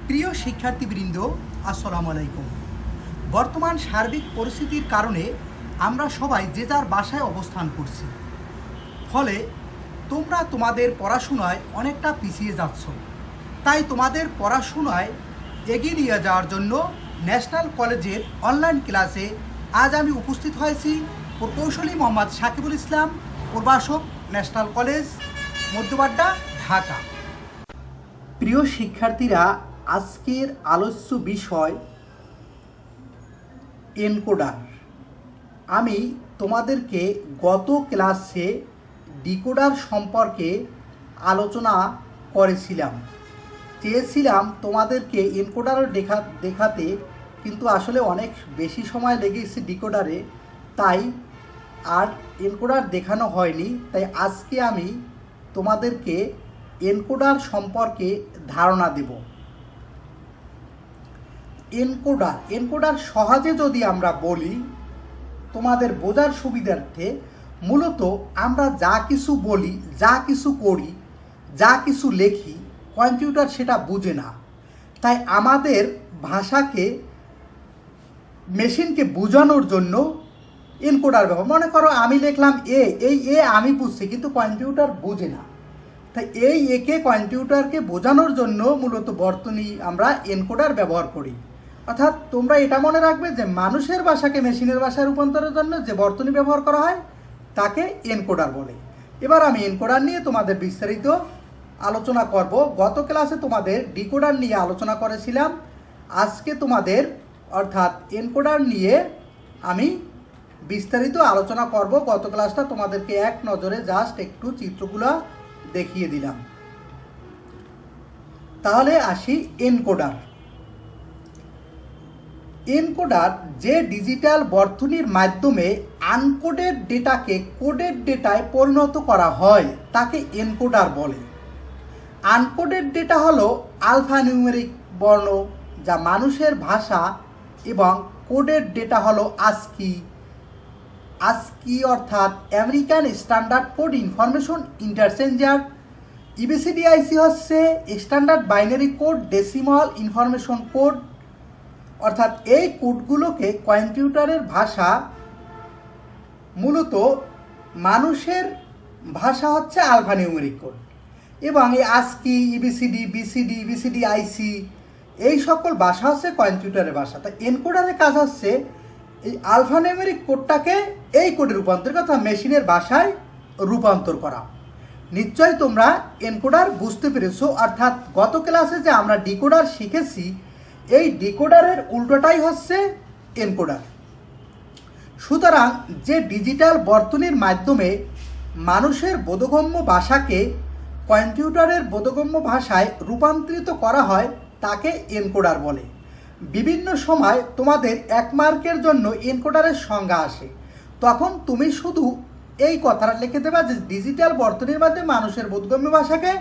প্রিয় শিক্ষার্থীবৃন্দ, আসসালামু আলাইকুম। বর্তমান সার্বিক পরিস্থিতির কারণে আমরা সবাই যে যার বাসায় অবস্থান করছি। ফলে তোমরা তোমাদের পড়াশোনায় অনেকটা পিছিয়ে যাচ্ছ। তাই তোমাদের পড়াশোনায় এগিয়ে নিয়ে যাওয়ার জন্য ন্যাশনাল কলেজের অনলাইন ক্লাসে আজ আমি উপস্থিত হয়েছি প্রকৌশলী মোহাম্মদ সাকিবুল ইসলাম, প্রভাষক, ন্যাশনাল কলেজ, মধ্যবাড্ডা, ঢাকা। প্রিয় শিক্ষার্থীরা, আজকের আলোচ্য বিষয় এনকোডার। আমি তোমাদেরকে গত ক্লাসে ডিকোডার সম্পর্কে আলোচনা করেছিলাম। চেয়েছিলাম তোমাদেরকে এনকোডারও দেখাতে, কিন্তু আসলে অনেক বেশি সময় লেগেছে ডিকোডারে, তাই আর এনকোডার দেখানো হয়নি। তাই আজকে আমি তোমাদেরকে এনকোডার সম্পর্কে ধারণা দেব। এনকোডার সহজে যদি আমরা বলি তোমাদের বোঝার সুবিধার্থে, মূলত আমরা যা কিছু বলি, যা কিছু করি, যা কিছু লেখি, কম্পিউটার সেটা বুঝে না। তাই আমাদের ভাষাকে, মেশিনকে বোঝানোর জন্য এনকোডার ব্যবহার। মনে করো আমি লিখলাম এই আমি বুঝছি, কিন্তু কম্পিউটার বুঝে না। তাই এই একে কম্পিউটারকে বোঝানোর জন্য মূলত বর্তনী আমরা এনকোডার ব্যবহার করি। অর্থাৎ তোমরা এটা মনে রাখবে যে মানুষের ভাষাকে মেশিনের ভাষায় রূপান্তরের জন্য যে বর্তনী ব্যবহার করা হয় তাকে এনকোডার বলে। এবার আমি এনকোডার নিয়ে তোমাদের বিস্তারিত আলোচনা করব। গত ক্লাসে তোমাদের ডিকোডার নিয়ে আলোচনা করেছিলাম। আজকে তোমাদের অর্থাৎ এনকোডার নিয়ে আমি বিস্তারিত আলোচনা করব। গত ক্লাসটা তোমাদেরকে এক নজরে জাস্ট একটু চিত্রগুলো দেখিয়ে দিলাম। তাহলে আসি এনকোডার। এনকোডার যে ডিজিটাল বর্তনীর মাধ্যমে আনকোডেড ডেটাকে কোডেড ডেটায় পরিণত করা হয় তাকে এনকোডার বলে। আনকোডেড ডেটা হলো আলফানিউমেরিক বর্ণ, যা মানুষের ভাষা, এবং কোডেড ডেটা হলো ASCII অর্থাৎ American standard code information interchanger. EBCDIC হচ্ছে standard binary code decimal information code. অর্থাৎ এই কোডগুলোকে কম্পিউটারের ভাষা, মূলত মানুষের ভাষা হচ্ছে আলফানিউমেরিক কোড, এবং এই ASCII, EBCD, BCD, EBCDIC এই সকল ভাষা হচ্ছে কম্পিউটারের ভাষা। তাই এনকোডারের কাজ হচ্ছে এই আলফানিউমেরিক কোডটাকে এই কোডে রূপান্তর করা, মেশিনের ভাষায় রূপান্তর করা। নিশ্চয়ই তোমরা এনকোডার বুঝতে পেরেছো। অর্থাৎ গত ক্লাসে যে আমরা ডিকোডার শিখেছি, এই ডিকোডারের উল্টোটাই হচ্ছে এনকোডার। সুতরাং যে ডিজিটাল বর্তনীর মাধ্যমে মানুষের বোধগম্য ভাষাকে কম্পিউটারের বোধগম্য ভাষায় রূপান্তরিত করা হয় তাকে এনকোডার বলে। বিভিন্ন সময় তোমাদের 1 মার্কের জন্য এনকোডারের সংজ্ঞা আসে, তখন তুমি শুধু এই কথাটা লিখে দেবা যে ডিজিটাল বর্তনীর মাধ্যমে মানুষের বোধগম্য ভাষাকে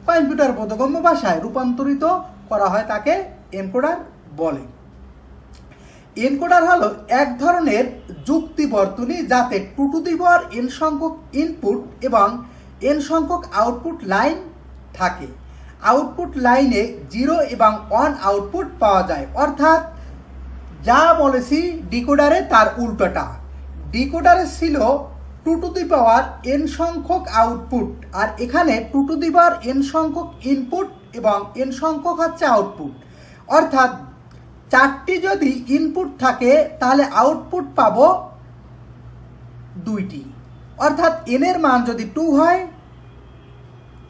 কম্পিউটার বোধগম্য ভাষায় রূপান্তরিত করা হয় তাকে এনকোডার বলে। এনকোডার হলো এক ধরনের যুক্তি বর্তনী যাতে 2 টু দি পাওয়ার n সংখ্যক ইনপুট এবং n সংখ্যক আউটপুট লাইন থাকে। আউটপুট লাইনে 0 এবং 1 আউটপুট পাওয়া যায়। অর্থাৎ যা বলেছি ডিকোডারে তার উল্টোটা। ডিকোডারে ছিল 2 টু দি পাওয়ার n সংখ্যক আউটপুট, আর এখানে 2 টু দি পাওয়ার n সংখ্যক ইনপুট এবং n সংখ্যক হচ্ছে আউটপুট। অর্থাৎ 4টি যদি ইনপুট থাকে তাহলে আউটপুট পাবো 2টি। অর্থাৎ n এর মান যদি 2 হয়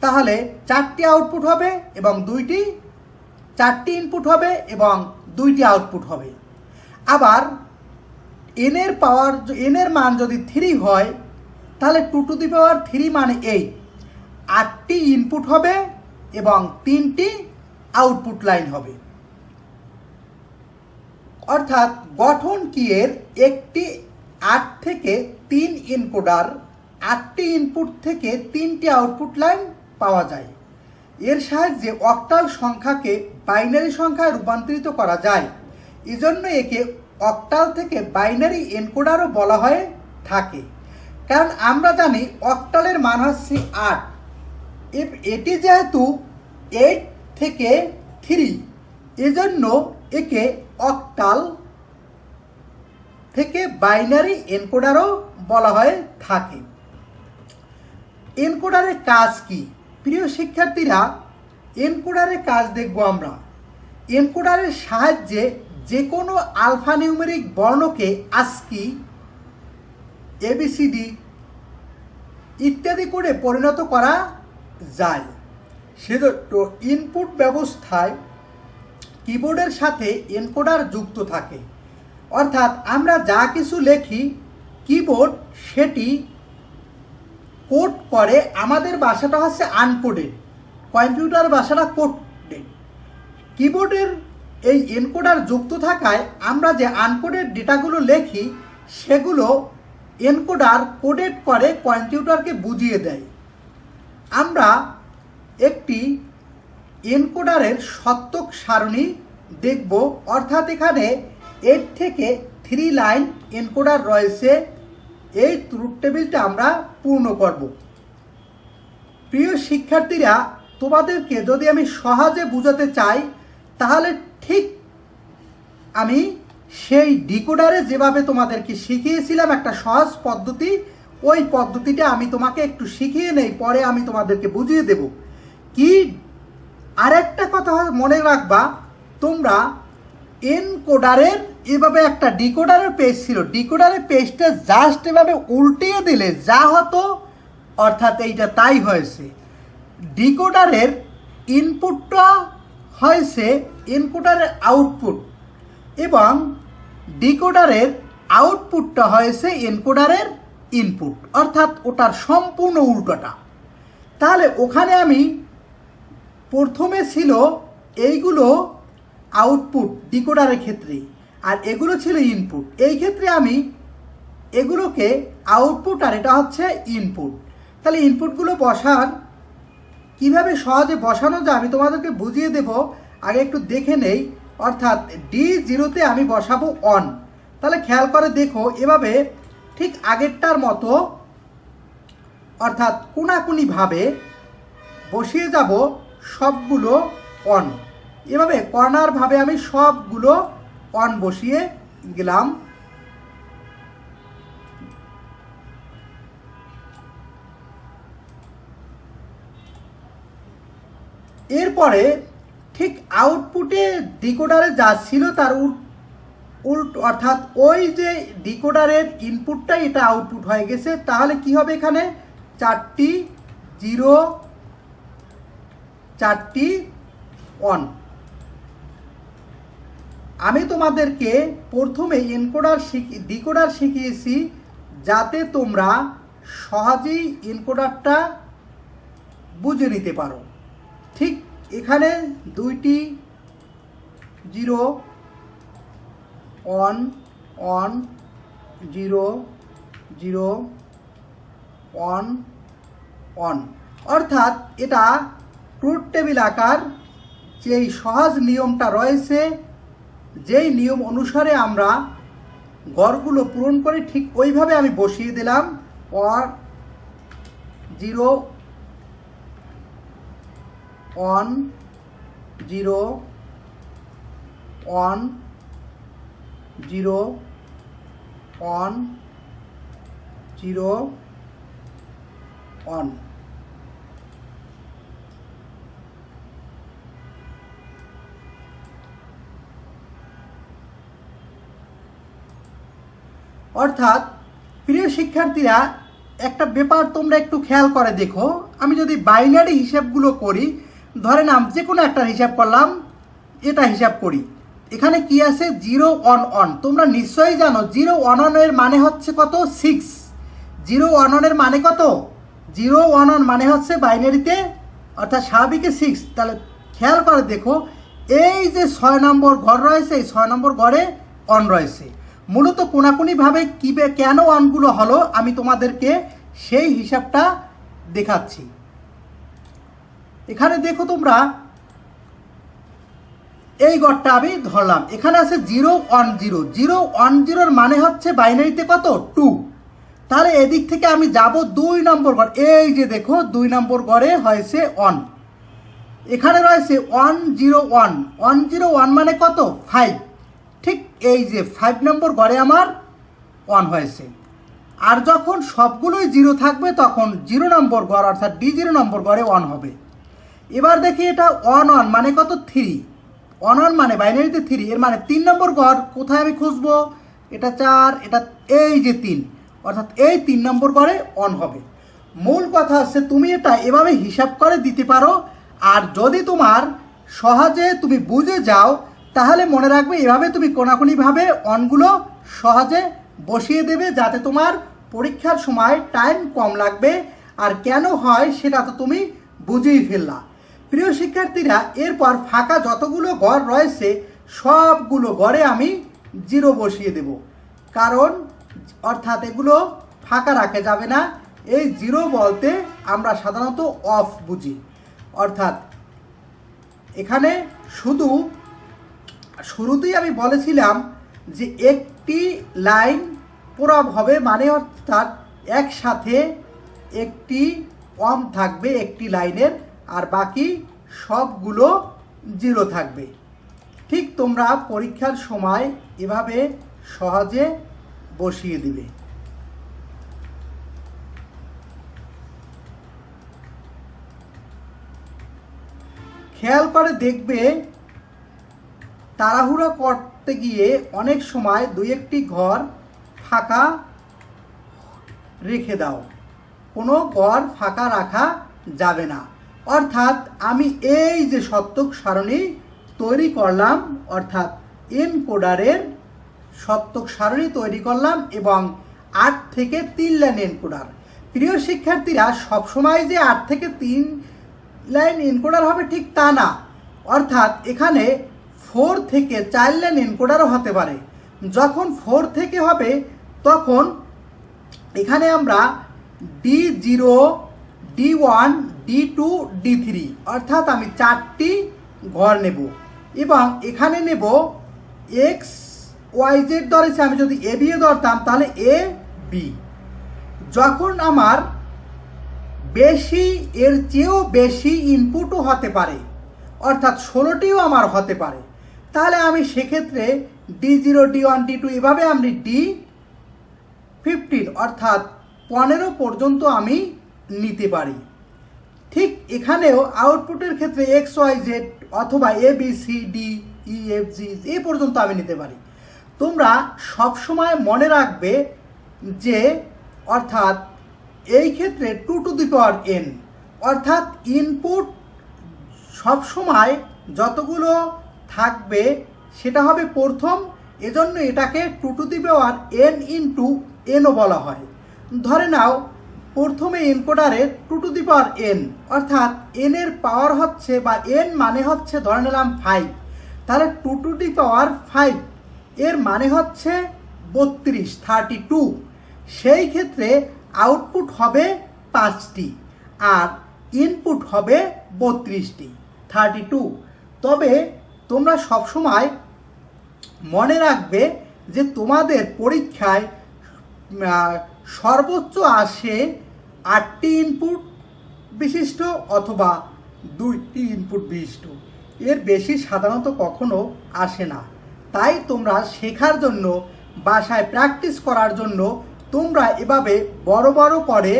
তাহলে 4টি আউটপুট হবে এবং 4টি ইনপুট হবে এবং 2টি আউটপুট হবে। আবার n এর মান যদি 3 হয় তাহলে 2 টু দি পাওয়ার 3 মানে 8টি ইনপুট হবে এবং 3টি আউটপুট লাইন হবে। অর্থাৎ গঠন কি এর একটি 8 থেকে 3 এনকোডার, 8টি ইনপুট থেকে 3টি আউটপুট লাইন পাওয়া যায়। এর সাহায্যে অক্টাল সংখ্যাকে বাইনারি সংখ্যায় রূপান্তরিত করা যায়। এজন্য একে অক্টাল থেকে বাইনারি এনকোডারও বলা হয়ে থাকে। কারণ আমরা জানি অক্টালের মান হচ্ছে 8। এটি যেহেতু 8 থেকে 3 এজন্য একে অক্টাল থেকে বাইনারি এনকোডারও বলা হয়ে থাকে। এনকোডারের কাজ কি? প্রিয় শিক্ষার্থীরা, এনকোডারের কাজ দেখব আমরা। এনকোডারের সাহায্যে যে কোনো আলফানিউমেরিক বর্ণকে ASCII, ABCD ইত্যাদি করে পরিণত করা যায়। সেজন্য ইনপুট ব্যবস্থায় কিবোর্ডের সাথে এনকোডার যুক্ত থাকে, অর্থাৎ আমরা যা কিছু লেখি কিবোর্ড সেটি কোড করে। আমাদের ভাষাটা হচ্ছে আনকোডেড, কম্পিউটার ভাষাটা কোডেড। কিবোর্ডের এই এনকোডার যুক্ত থাকায় আমরা যে আনকোডেড ডেটাগুলো লেখি সেগুলো এনকোডার কোডেড করে কম্পিউটারকে বুঝিয়ে দেয়। আমরা একটি এনকোডারের সত্যক সারণী দেখব, অর্থাৎ এখানে 8 থেকে 3 লাইন এনকোডার রয়েছে। এই ট্রুথ টেবিলটা আমরা পূর্ণ করব। প্রিয় শিক্ষার্থীরা, তোমাদেরকে যদি আমি সহজে বোঝাতে চাই তাহলে ঠিক আমি সেই ডিকোডারে যেভাবে তোমাদেরকে শিখিয়েছিলাম একটা সহজ পদ্ধতি, ওই পদ্ধতিটা আমি তোমাকে একটু শিখিয়ে নেই, পরে আমি তোমাদেরকে বুঝিয়ে দেব। কি আরেকটা কথা মনে রাখবা, তোমরা এনকোডারের এভাবে একটা ডিকোডারের পেজ ছিল, ডিকোডারের পেজটা জাস্ট এভাবে উল্টিয়ে দিলে যা হতো অর্থাৎ এইটা তাই হয়েছে। ডিকোডারের ইনপুটটা হয়েছে এনকোডারের আউটপুট এবং ডিকোডারের আউটপুটটা হয়েছে এনকোডারের ইনপুট, অর্থাৎ ওটার সম্পূর্ণ উল্টোটা। তাহলে ওখানে আমি প্রথমে ছিল এইগুলো আউটপুট ডিকোডারের ক্ষেত্রে, আর এগুলো ছিল ইনপুট। এই ক্ষেত্রে আমি এগুলোকে আউটপুট আর এটা হচ্ছে ইনপুট। তাহলে ইনপুটগুলো বসার কিভাবে সহজে বসানো যায় আমি তোমাদেরকে বুঝিয়ে দেব। আগে একটু দেখে নেই, অর্থাৎ D0-তে আমি বসাবো অন। তাহলে খেয়াল করে দেখো, এভাবে ঠিক আগেরটার মতো অর্থাৎ কোনাকুনিভাবে বসিয়ে যাব সবগুলো অন। এভাবে কর্নারভাবে আমি সবগুলো অন বসিয়ে গেলাম। এরপরে ঠিক আউটপুটে ডিকোডারে যা ছিল তার উল্টো, অর্থাৎ ওই যে ডিকোডারের ইনপুটটা এটা আউটপুট হয়ে গেছে। তাহলে কি হবে, এখানে 4টি 0 4টি অন। আমি তোমাদেরকে প্রথমে ডিকোডার শিখিয়েছি যাতে তোমরা সহজেই এনকোডারটা বুঝে নিতে পারো। ঠিক এখানে 2টি 0 অন অন 0 0 অন অন, অর্থাৎ এটা ট্রুথ টেবিল আকার। যেই সহজ নিয়মটা রয়েছে, যেই নিয়ম অনুসারে আমরা গড়গুলো পূরণ করে ঠিক ওইভাবে আমি বসিয়ে দিলাম। Or 0 on 0 on 0 on 0 on. অর্থাৎ প্রিয় শিক্ষার্থীরা, একটা ব্যাপার তোমরা একটু খেয়াল করে দেখো। আমি যদি বাইনারি হিসাবগুলো করি, ধরে নাম যে কোনো একটা হিসাব করলাম, এটা হিসাব করি, এখানে কি আছে 0 1 1। তোমরা নিশ্চয়ই জানো 0 1 1 এর মানে হচ্ছে কত, 6। 0 1 1 এর মানে কত, 0 1 1 মানে হচ্ছে বাইনারিতে অর্থাৎ স্বাভাবিকে 6। তাহলে খেয়াল করে দেখো, এই যে 6 নম্বর ঘর রয়েছে, এই 6 নম্বর ঘরে অন রয়েছে। মূলত কোনাকুনিভাবে কেন অনগুলো হলো আমি তোমাদেরকে সেই হিসাবটা দেখাচ্ছি। এখানে দেখো তোমরা, এই গড়টা আমি ধরলাম, এখানে আছে 0 1 0। 0 1 0 মানে হচ্ছে বাইনারিতে কত, 2। তাহলে এদিক থেকে আমি যাব 2 নম্বর ঘর। এই যে দেখো 2 নম্বর ঘরে হয়েছে অন। এখানে রয়েছে 101, 101 মানে কত? 5। ঠিক এই যে 5 নম্বর গড়ে আমার 1 হয়েছে। আর যখন সবগুলোই 0 থাকবে তখন 0 নম্বর গড় অর্থাৎ D0 নম্বর গড়ে 1 হবে। এবার দেখি এটা 11 মানে কত? 3। 11 মানে বাইনারিতে 3, এর মানে 3 নম্বর গড় কোথায় আমি খুঁজবো? এটা 4, এটা এই যে 3, অর্থাৎ এই 3 নম্বর গড়ে 1 হবে। মূল কথা হচ্ছে তুমি এটা এভাবে হিসাব করে দিতে পারো। আর যদি তোমার সহজে তুমি বুঝে যাও তাহলে মনে রাখবে এভাবে তুমি কোনাকুনিভাবে অনগুলো সহজে বসিয়ে দেবে, যাতে তোমার পরীক্ষার সময় টাইম কম লাগবে। আর কেন হয় সেটা তো তুমি বুঝেই ফেললা। প্রিয় শিক্ষার্থীরা, এরপর ফাঁকা যতগুলো ঘর রয়েছে সবগুলো ঘরে আমি 0 বসিয়ে দেব, কারণ অর্থাৎ এগুলো ফাঁকা রাখা যাবে না। এই 0 বলতে আমরা সাধারণত অফ বুঝি, অর্থাৎ এখানে শুধু শুরুতেই আমি বলেছিলাম যে একটি লাইন পূরব হবে, মানে অর্থাৎ একসাথে একটি অম থাকবে একটি লাইনের, আর বাকি সবগুলো 0 থাকবে। ঠিক তোমরা পরীক্ষার সময় এভাবে সহজে বসিয়ে দিবে। খেয়াল করে দেখবে তাড়াহুড়া করতে গিয়ে অনেক সময় 2-1টি ঘর ফাঁকা রেখে দাও। কোনো ঘর ফাঁকা রাখা যাবে না। অর্থাৎ আমি এই যে সত্যক সারণী তৈরি করলাম, অর্থাৎ এনকোডারের সত্যক সারণী তৈরি করলাম এবং 8 থেকে 3 লাইন এনকোডার। প্রিয় শিক্ষার্থীরা, সবসময় যে 8 থেকে 3 লাইন এনকোডার হবে ঠিক তা না, অর্থাৎ এখানে 4 থেকে 4 লাইন এনকোডারও হতে পারে। যখন 4 থেকে হবে তখন এখানে আমরা D0, D1, D2, D3 অর্থাৎ আমি 4টি ঘর নেব এবং এখানে নেব এক্স ওয়াই জেড ধরেছি। আমি যদি এ বিও ধরতাম তাহলে এ বি। যখন আমার বেশি, এর চেয়েও বেশি ইনপুটও হতে পারে, অর্থাৎ 16টিও আমার হতে পারে, তাহলে আমি সেক্ষেত্রে D0, D1, D2 এভাবে আমি D15 অর্থাৎ 15 পর্যন্ত আমি নিতে পারি। ঠিক এখানেও আউটপুটের ক্ষেত্রে এক্স ওয়াই জেড অথবা A B C D E F G এই পর্যন্ত আমি নিতে পারি। তোমরা সবসময় মনে রাখবে যে অর্থাৎ এই ক্ষেত্রে 2 টু দি পাওয়ার n, অর্থাৎ ইনপুট সবসময় যতগুলো থাকবে সেটা হবে প্রথম, এজন্য এটাকে 2 to the power n into nও বলা হয়। ধরে নাও প্রথমে এনকোডারে 2 টু দি পাওয়ার n, অর্থাৎ n এর পাওয়ার হচ্ছে বা n মানে হচ্ছে ধরে নিলাম 5, তাহলে 2 টু দি পাওয়ার 5 এর মানে হচ্ছে 32। সেই ক্ষেত্রে আউটপুট হবে 5টি আর ইনপুট হবে 32টি, 32। তবে তোমরা সবসময় মনে রাখবে যে তোমাদের পরীক্ষায় সর্বোচ্চ আসে 8টি ইনপুট বিশিষ্ট অথবা 2টি ইনপুট বিশিষ্ট, এর বেশি সাধারণত কখনো আসে না। তাই তোমরা শেখার জন্য, বাসায় প্র্যাকটিস করার জন্য তোমরা এভাবে বড় বড় করে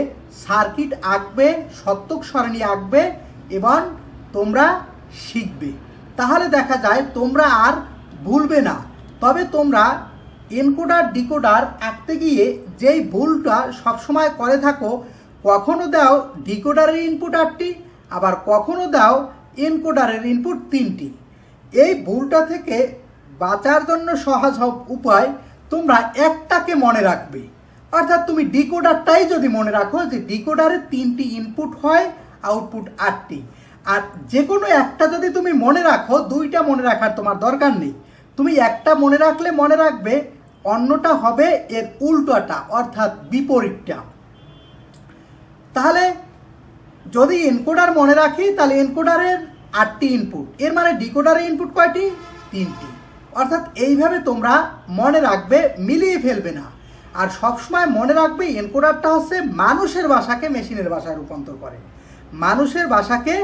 সার্কিট আঁকবে, সত্যক সারণী আঁকবে এবং তোমরা শিখবে। তাহলে দেখা যায় তোমরা আর ভুলবে না। তবে তোমরা এনকোডার ডিকোডার আঁকতে গিয়ে যেই ভুলটা সবসময় করে থাকো, কখনো দাও ডিকোডারের ইনপুট 8টি, আবার কখনো দাও এনকোডারের ইনপুট 3টি। এই ভুলটা থেকে বাঁচার জন্য সহজ উপায়, তোমরা একটাকে মনে রাখবে। অর্থাৎ তুমি ডিকোডারটাই যদি মনে রাখো যে ডিকোডারে 3টি ইনপুট হয়, আউটপুট 8টি, আর যে কোনো একটা যদি তুমি মনে রাখো, 2টা মনে রাখার তোমার দরকার নেই। তুমি একটা মনে রাখলে মনে রাখবে অন্যটা হবে এর উল্টোটা, অর্থাৎ বিপরীতটা। তাহলে যদি এনকোডার মনে রাখি তাহলে এনকোডারের 8টি ইনপুট, এর মানে ডিকোডারের ইনপুট কয়টি? 3টি। অর্থাৎ এইভাবে তোমরা মনে রাখবে, মিলিয়ে ফেলবে না। আর সবসময় মনে রাখবে এনকোডারটা হচ্ছে মানুষের ভাষাকে মেশিনের ভাষায় রূপান্তর করে, মানুষের ভাষাকে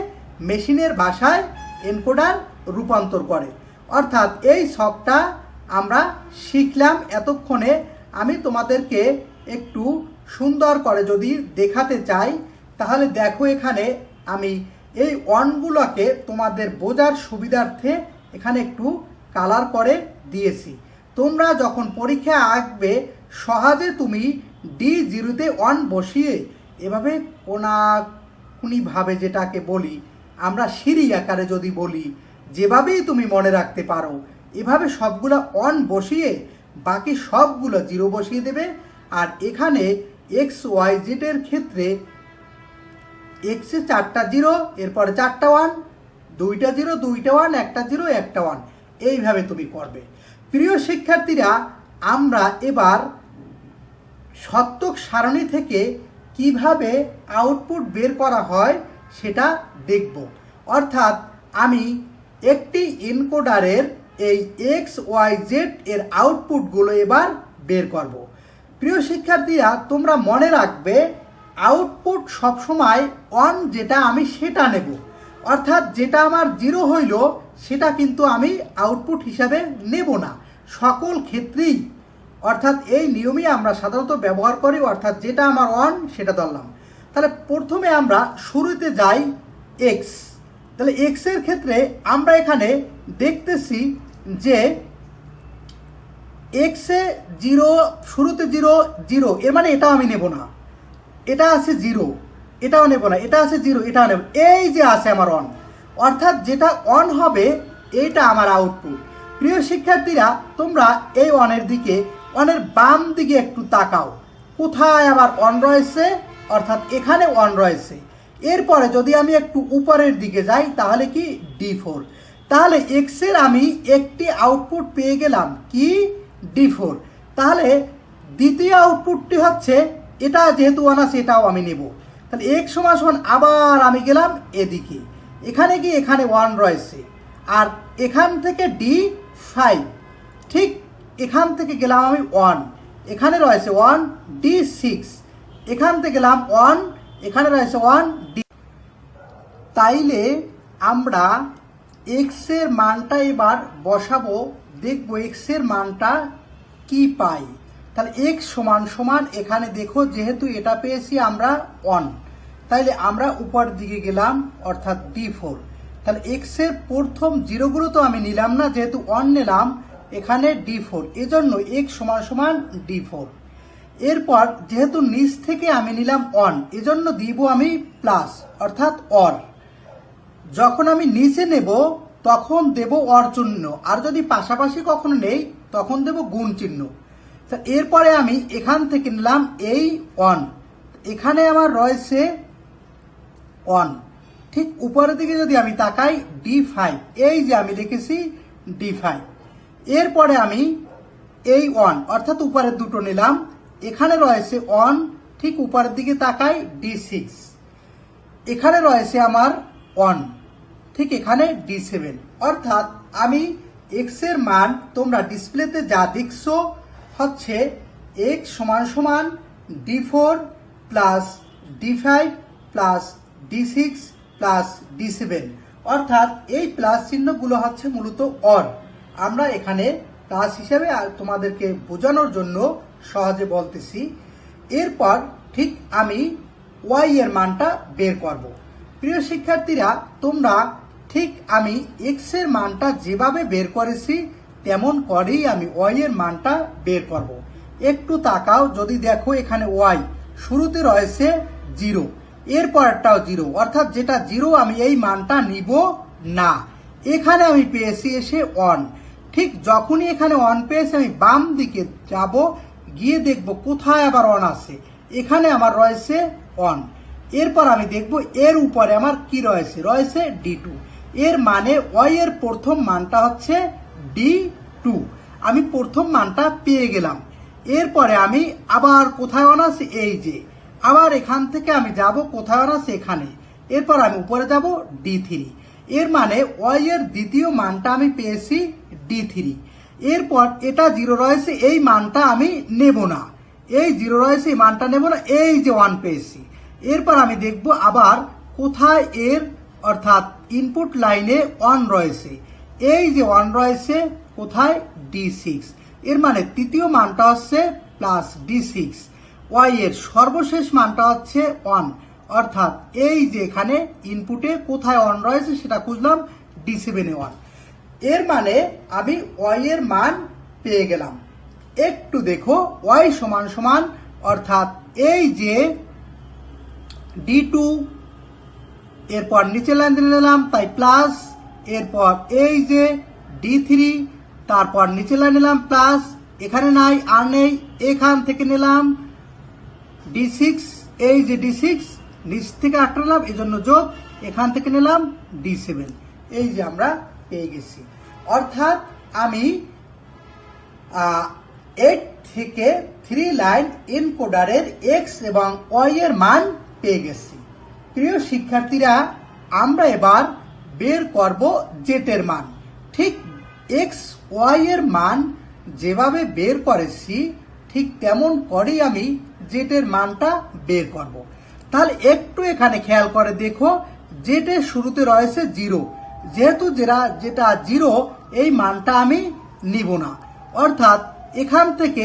মেশিনের ভাষায় এনকোডার রূপান্তর করে। অর্থাৎ এই ছকটা আমরা শিখলাম। এতক্ষণে আমি তোমাদেরকে একটু সুন্দর করে যদি দেখাতে চাই তাহলে দেখো, এখানে আমি এই অনগুলোকে তোমাদের বোঝার সুবিধার্থে এখানে একটু কালার করে দিয়েছি। তোমরা যখন পরীক্ষায় আসবে সহজে তুমি D0-তে অন বসিয়ে এভাবে কোনাকুনিভাবে, যেটাকে বলি আমরা সিঁড়ি আকারে যদি বলি, যেভাবেই তুমি মনে রাখতে পারো এভাবে সবগুলো অন বসিয়ে বাকি সবগুলো 0 বসিয়ে দেবে। আর এখানে XYZ এর ক্ষেত্রে এক্সে 4টা 0, এরপরে 4টা 1, 2টা 0, 2টা 1, 1টা 0, 1টা 1, এইভাবে তুমি করবে। প্রিয় শিক্ষার্থীরা, আমরা এবার সত্যক সারণী থেকে কিভাবে আউটপুট বের করা হয় সেটা দেখব। অর্থাৎ আমি একটি এনকোডারের এই XYZ এর আউটপুটগুলো এবার বের করব। প্রিয় শিক্ষার্থীরা, তোমরা মনে রাখবে আউটপুট সবসময় অন যেটা আমি সেটা নেব। অর্থাৎ যেটা আমার 0 হইল সেটা কিন্তু আমি আউটপুট হিসাবে নেব না সকল ক্ষেত্রেই। অর্থাৎ এই নিয়মই আমরা সাধারণত ব্যবহার করি। অর্থাৎ যেটা আমার অন সেটা ধরলাম। তাহলে প্রথমে আমরা শুরুতে যাই X। তাহলে X এর ক্ষেত্রে আমরা এখানে দেখতেছি যে X এ 0, শুরুতে 0 0, এর মানে এটাও আমি নেব না। এটা আছে 0, এটাও নেব না। এটা আছে 0, এটাও নেব। এই যে আছে আমার অন, অর্থাৎ যেটা অন হবে এইটা আমার আউটপুট। প্রিয় শিক্ষার্থীরা, তোমরা এই অনের দিকে, অনের বাম দিকে একটু তাকাও, কোথায় আবার অন রয়েছে, অর্থাৎ এখানে অন রয়েছে। এরপরে যদি আমি একটু উপরের দিকে যাই তাহলে কি D4। তাহলে X এর আমি একটি আউটপুট পেয়ে গেলাম, কি D4। তাহলে দ্বিতীয় আউটপুটটি হচ্ছে এটা, যেহেতু অন আছে এটাও আমি নেব। তাহলে X সমান আবার আমি গেলাম এদিকে, এখানে কি এখানে 1 রয়েছে, আর এখান থেকে D5, ঠিক এখান থেকে গেলাম আমি 1, এখানে রয়েছে 1, D6, এখান থেকে গেলাম 1, এখানে রয়েছে 1, D। তাইলে আমরা X এর মানটা এবার বসাবো, দেখবো X এর মানটা কি পাই। তাহলে X সমান এখানে দেখো, যেহেতু এটা পেয়েছি আমরা 1, তাইলে আমরা উপর দিকে গেলাম, অর্থাৎ D4। তাহলে X এর প্রথম 0গুলো তো আমি নিলাম না, যেহেতু 1 নিলাম, এখানে D4, এজন্য X সমান D4। এরপর যেহেতু নিচ থেকে আমি নিলাম 1, এজন্য দিব আমি প্লাস, অর্থাৎ অর। যখন আমি নিচে নেব তখন দেব অর চিহ্ন, আর যদি পাশাপাশি কখনো নেই তখন দেব গুণ চিহ্ন। এরপরে আমি এখান থেকে নিলাম এই 1, এখানে আমার রয়েছে 1, ঠিক উপরের দিকে যদি আমি তাকাই D5, এই যে আমি লিখেছি D5। এরপরে আমি এই 1, অর্থাৎ উপরের দুটো নিলাম, এখানে রয়েছে 1, ঠিক উপরের দিকে তাকাই D6, এখানে রয়েছে আমার 1, ঠিক এখানে D7। অর্থাৎ আমি X এর মান, তোমরা ডিসপ্লেতে যা দেখছো হচ্ছে X সমান D4 plus D5 plus D6 plus D7। অর্থাৎ এই প্লাস চিহ্নগুলো হচ্ছে মূলত অর। আমরা এখানে প্লাস হিসেবে তোমাদেরকে বোঝানোর জন্য সহজে বলতেছি। এরপর ঠিক আমি Y এর মানটা বের করব। প্রিয় শিক্ষার্থীরা, তোমরা ঠিক আমি X এর মানটা যেভাবে বের করেছি তেমন করেই আমি Y এর মানটা বের করব। একটু তাকাও, যদি দেখো এখানে Y শুরুতে রয়েছে 0, এরপরটাও 0, অর্থাৎ যেটা 0 আমি এই মানটা নিব না। এখানে আমি পেয়েছি এসে 1, ঠিক যখনই এখানে 1 পেয়েছি আমি বাম দিকে যাব, গিয়ে দেখব কোথায় আবার 1 আছে, এখানে আমার রয়েছে 1। এরপর আমি দেখব এর উপরে আমার কি রয়েছে D2। এর মানে Y এর প্রথম মানটা হচ্ছে D2, আমি প্রথম মানটা পেয়ে গেলাম। এরপরে আমি আবার কোথায় 1 আছে, এই যে, আবার এখান থেকে আমি যাব কোথায় 1 আছে, এখানে। এরপর আমি উপরে যাব D3, এর মানে Y এর দ্বিতীয় মানটা আমি পেয়েছি D3। এরপর এটা 0 রয়েছে, এই মানটা আমি নেব না, এই 0 রয়েছে এই মানটা নেব না, এই যে 1 পেয়েছি। এরপর আমি দেখব আবার কোথায় এর অর্থাৎ ইনপুট লাইনে 1 রয়েছে, এই যে 1 রয়েছে কোথায় D6, এর মানে তৃতীয় মানটা হচ্ছে প্লাস D6, ওয়াই এর সর্বশেষ মানটা হচ্ছে 1, অর্থাৎ এই যে এখানে ইনপুটে কোথায় 1 রয়েছে সেটা খুঁজলাম D7 এ 1, এর মানে আমি ওয়াই এর মান পেয়ে গেলাম। একটু দেখো ওয়াই সমান সমান, অর্থাৎ এই যে D2, এরপর নিচে লাইন দিয়ে নিলাম তাই প্লাস, এরপর এই যে D3, তারপর নিচে লাইন নিলাম প্লাস, এখানে নাই আর নেই, এখান থেকে নিলাম D6, এই যে D6 নিচ থেকে আটলাম এই জন্য যোগ, এখান থেকে নিলাম D7, এই যে আমরা পেয়ে গেছি। অর্থাৎ আমি 8 থেকে 3 লাইন এনকোডারের এক্স এবং ওয়াই এর মান পেয়ে গেছি। প্রিয় শিক্ষার্থীরা, আমরা এবার বের করব জেটের মান। ঠিক এক্স ওয়াই এর মান যেভাবে বের করেছি ঠিক তেমন করেই আমি জেটের মানটা বের করব। তাহলে একটু এখানে খেয়াল করে দেখো, জেটের শুরুতে রয়েছে 0, যেহেতু যেটা 0 এই মানটা আমি নিব না, অর্থাৎ এখান থেকে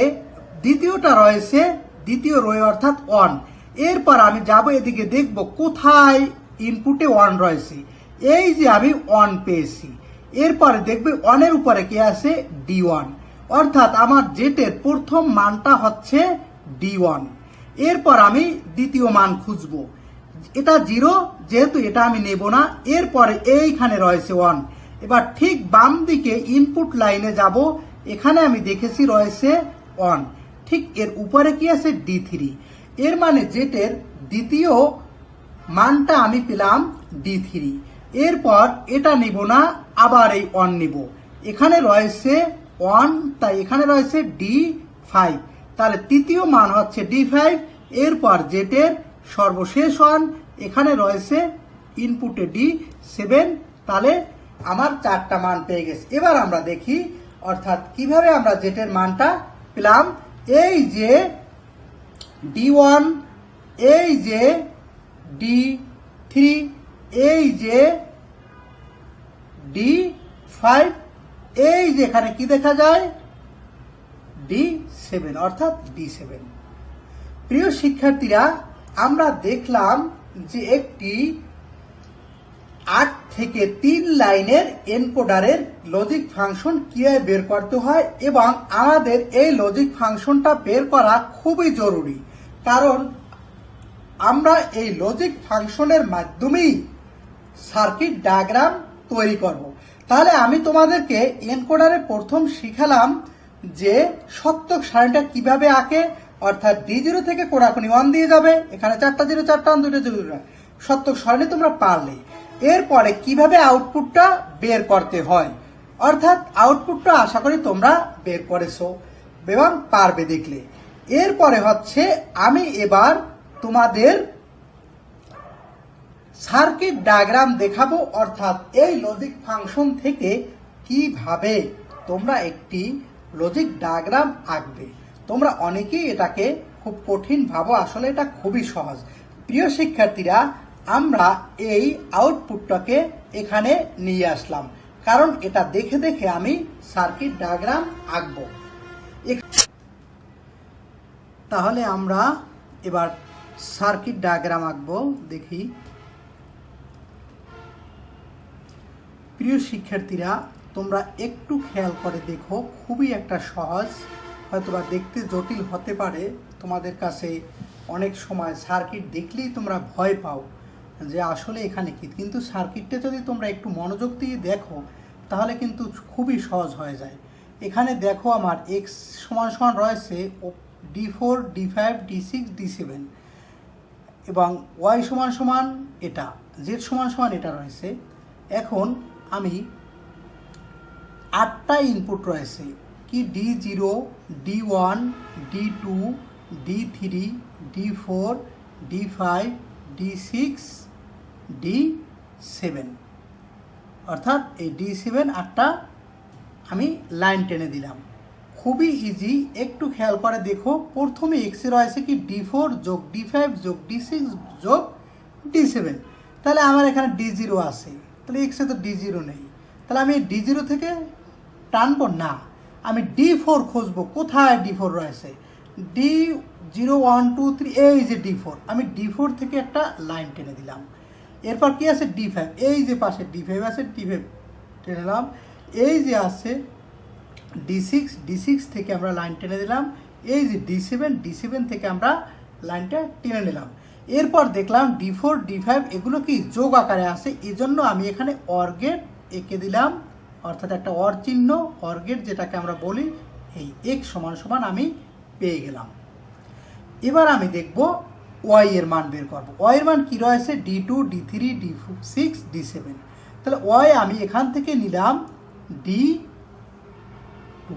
দ্বিতীয়টা রয়েছে দ্বিতীয় রো অর্থাৎ 1, এরপর আমি যাব এদিকে দেখব কোথায় ইনপুটে 1 রয়েছে, এই যে আমি 1 পেয়েছি, এরপরে দেখবে 1 এর উপরে কি আছে D1, অর্থাৎ আমার জেটের প্রথম মানটা হচ্ছে D1, এরপর আমি দ্বিতীয় মান খুঁজব, এটা 0 যেহেতু এটা আমি নেব না, এরপরে এইখানে রয়েছে 1, এবার ঠিক বাম দিকে ইনপুট লাইনে যাব, এখানে আমি দেখেছি রয়েছে 1, ঠিক এর উপরে কি আছে D3, এর মানে জেটের দ্বিতীয় মানটা আমি পেলাম D3, এরপর এটা নিব না, আবার এই 1 নিব, এখানে রয়েছে 1 তাই এখানে রয়েছে D5, তাহলে তৃতীয় মান হচ্ছে D5, এরপর জেটের সর্বশেষ 1, এখানে রয়েছে ইনপুটে D7, তাহলে আমার 4টা মান পেয়ে গেছে। এবার আমরা দেখি অর্থাৎ কিভাবে আমরা জেটের মানটা পেলাম। এই যে D1, এই যে D3, এই যে D5, এই যে এখানে কি দেখা যায় D7, অর্থাৎ D7। প্রিয় শিক্ষার্থীরা, আমরা দেখলাম যে একটি 8 থেকে 3 লাইনের এনকোডারের লজিক ফাংশন কিভাবে বের করতে হয়, এবং আমাদের এই লজিক ফাংশনটা বের করা খুবই জরুরি, কারণ আমরা এই লজিক ফাংশনের মাধ্যমেই সার্কিট ডায়াগ্রাম তৈরি করব। তাহলে আমি তোমাদেরকে এনকোডারে প্রথম শিখালাম যে সত্যক সারণীটা কিভাবে আঁকে, অর্থাৎ D0 থেকে কোড়াকুনি 1 দিয়ে যাবে, এখানে 4টা 0 4টা 1 2টা 0, সত্যক সারণী তোমরা পারলে। এরপরে কিভাবে আউটপুটটা বের করতে হয়, অর্থাৎ আউটপুটটা আশা করি তোমরা বের করেছো এবং পারবে দেখলে। এরপরে হচ্ছে আমি এবার তোমাদের সার্কিট ডায়াগ্রাম দেখাবো, অর্থাৎ এই লজিক ফাংশন থেকে কিভাবে তোমরা একটি লজিক ডায়াগ্রাম আঁকবে। তোমরা অনেকেই এটাকে খুব কঠিন ভাবো, আসলে এটা খুবই সহজ। প্রিয় শিক্ষার্থীরা, আমরা এই আউটপুটটাকে এখানে নিয়ে আসলাম, কারণ এটা দেখে দেখে আমি সার্কিট ডায়াগ্রাম আঁকবো। তাহলে আমরা এবার সার্কিট ডায়াগ্রাম আঁকবো, দেখি। প্রিয় শিক্ষার্থীরা, তোমরা একটু খেয়াল করে দেখো, খুবই একটা সহজ, হয়তোবা দেখতে জটিল হতে পারে তোমাদের কাছে। অনেক সময় সার্কিট দেখলেই তোমরা ভয় পাও যে আসলে এখানে কি, কিন্তু সার্কিটটা যদি তোমরা একটু মনোযোগ দিয়ে দেখো তাহলে কিন্তু খুবই সহজ হয়ে যায়। এখানে দেখো আমার x সমান সমান রয়েছে D4 D5 D6 D7, এবং y সমান সমান এটা, z সমান সমান এটা রয়েছে। এখন আমি 8টা ইনপুট রয়েছে কি D0 D1 D2 D3 D4 D5 D6 D7, অর্থাৎ এই D7 8টা আমি লাইন টেনে দিলাম। খুবই ইজি, একটু খেয়াল করে দেখো। প্রথমে এক্সে রয়েছে কি D4 যোগ D5 যোগ D6 যোগ D7, তাহলে আমার এখানে D0 আছে, তাহলে এক্সে তো D0 নেই, তাহলে আমি D0 থেকে টানবো না, আমি D4 খুঁজবো। কোথায় D4 রয়েছে? D0 1 2 3, এই যে D4, আমি D4 থেকে একটা লাইন টেনে দিলাম। এরপর কি আছে? D5, এই যে পাশে D5 আছে, D5 টেনে দিলাম। এই যে আছে D6 থেকে আমরা লাইন টেনে দিলাম। এই যে D7 থেকে আমরা লাইনটা টেনে নিলাম। এরপর দেখলাম D4 D5 এগুলো কি যোগ আকারে আছে, এজন্য আমি এখানে অর গেট এঁকে দিলাম, অর্থাৎ একটা অর চিহ্ন, অর গেট যেটাকে আমরা বলি, এই x সমান সমান আমি পেয়ে গেলাম। এবার আমি দেখব ওয়াই এর মান বের করব। ওয়াই এর মান কি রয়েছে? D2 D3 D6 D7। তাহলে ওয়াই আমি এখান থেকে নিলাম D2,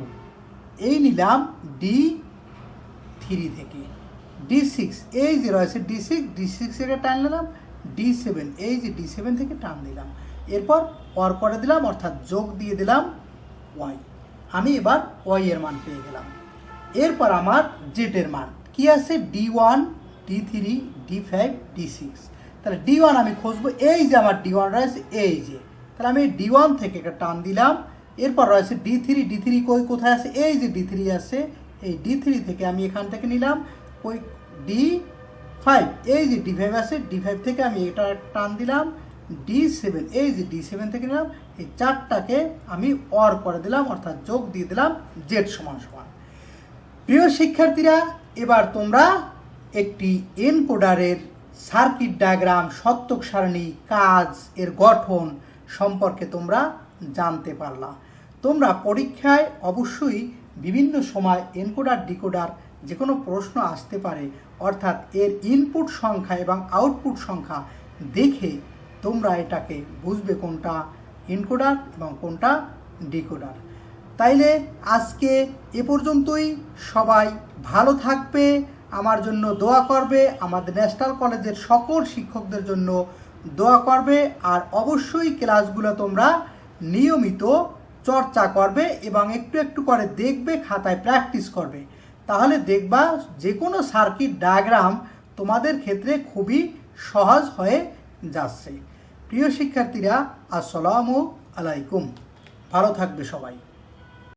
এই নিলাম D3 থেকে, D6 এই যে রয়েছে D6 থেকে টান নিলাম, D7 এই যে D7 থেকে টান দিলাম। এরপর অর করে দিলাম, অর্থাৎ যোগ দিয়ে দিলাম ওয়াই। আমি এবার ওয়াই এর মান পেয়ে গেলাম। এরপর আমার জেড এর মান কি আছে? D1 D3 D5 D6। তাহলে D1 আমি খুঁজবো, এই যে আমার D1 রয়েছে, এই যে, তাহলে আমি D1 থেকে একটা টান দিলাম। এরপর রয়েছে D3 কোথায় আছে? এই যে D3 আছে, এই D3 থেকে আমি এখান থেকে নিলাম ওই D5, এই যে D5 আছে, D5 থেকে আমি এটা টান দিলাম। D7 এই যে D7 থেকে নিলাম। এই চারটাকে আমি অর করে দিলাম, অর্থাৎ যোগ দিয়ে দিলাম জেড সমান সমান। প্রিয় শিক্ষার্থীরা, এবার তোমরা একটি এনকোডারের সার্কিট ডায়াগ্রাম, সত্যক সারণী, কাজ, এর গঠন সম্পর্কে তোমরা জানতে পারলা। তোমরা পরীক্ষায় অবশ্যই বিভিন্ন সময় এনকোডার ডিকোডার যে কোনো প্রশ্ন আসতে পারে, অর্থাৎ এর ইনপুট সংখ্যা এবং আউটপুট সংখ্যা দেখে তোমরা এটাকে বুঝবে কোনটা এনকোডার এবং কোনটা ডিকোডার। তাইলে আজকে এ পর্যন্তই। সবাই ভালো থাকবে, আমার জন্য দোয়া করবে, আমাদের ন্যাশনাল কলেজের সকল শিক্ষকদের জন্য দোয়া করবে। আর অবশ্যই ক্লাসগুলো তোমরা নিয়মিত চর্চা করবে এবং একটু একটু করে দেখবে, খাতায় প্র্যাকটিস করবে। তাহলে দেখবা যে কোনো সার্কিট ডায়াগ্রাম তোমাদের ক্ষেত্রে খুবই সহজ হয়ে যাচ্ছে। প্রিয় শিক্ষার্থীরা, আসসালামু আলাইকুম। ভালো থাকবে সবাই।